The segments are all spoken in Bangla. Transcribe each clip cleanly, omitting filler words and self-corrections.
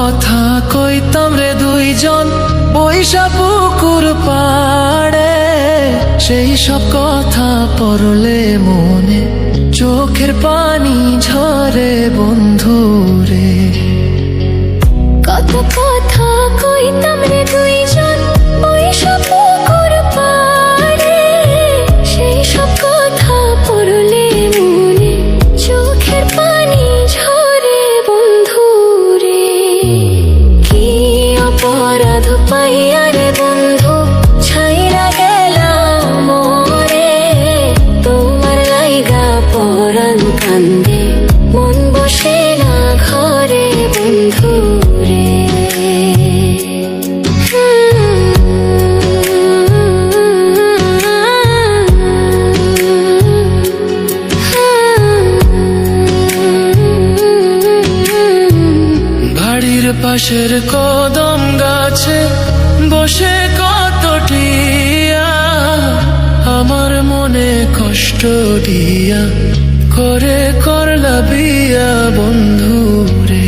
কথা কইতাম রে দুইজন বৈশা পুকুর পাড়ে, সেই সব কথা পড়লে মনে চোখের পানি ঝরে বন্ধু রে। কত কথা কইতাম রে দুইজন বৈশা পুকুর পাড়ে, সেই সব কথা পড়লে মনে চোখের পানি ঝরে বন্ধু রে। কি অপরাধ পাইয়া রে বন্ধু ছাইরা গেলাম মোরে, তোমার লাইগা পরাণ কান্দে মন বসে না ঘরে বন্ধু রে। বাড়ির পাশের কদম গাছে বসে কত টিয়া, আমার মনে কষ্ট দিয়া করে করলা বিয়া বন্ধু রে।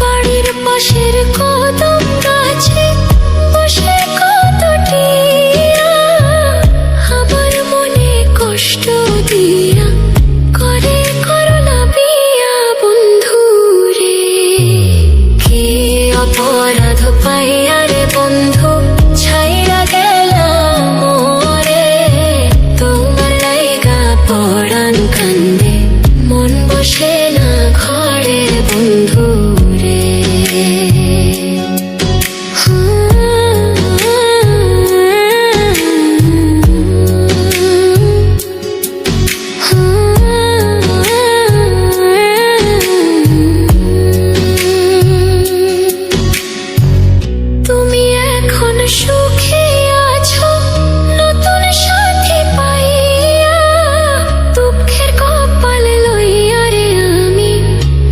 বাড়ির পাশের কদম গাছে বসে কত টিয়া, আমার মনে কষ্ট দিয়া করে করলা বিয়া বন্ধু রে। কি অপরাধ পাইয়া রে বন্ধু ছাইরা গেলাম মোরে, তোমার লাইগা পরাণ কান্দে মন বসে না ঘরে বন্ধু রে। তুমি এখন সুখে আছো নতুন সাথী পাইয়া, দুঃখের কপাল লইয়া রে আমি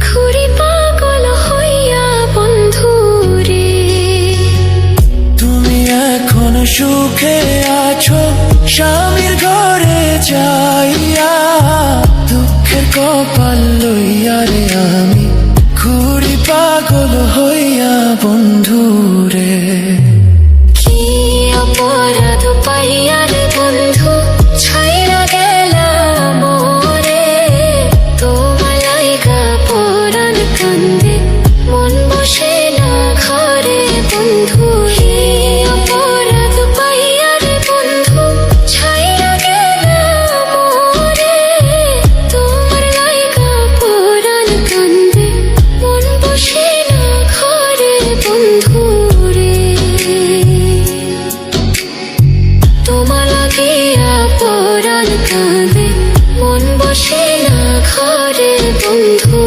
ঘুরি পাগল হইয়া বন্ধু রে। তুমি এখন সুখে আছো স্বামীর ঘরে যাইয়া, দুঃখের কপাল লইয়া রে আমি ঘুরি পাগল হইয়া বন্ধু রে। কি অপরাধ পাইয়া রে বন্ধু ছাইরা গেলাম মোরে, তোমার লাইগা পরাণ কান্দে মন বসে না ঘরে বন্ধু রে। অপরাধ পাইয়া রে বন্ধু ছাইরা গেলাম মোরে, তোমার লাইগা পরাণ কান্দে মন বসে না ঘরে বন্ধু রে। তোমার লাগিয়া পরাণ কাঁদে মন বসে না ঘরে বন্ধু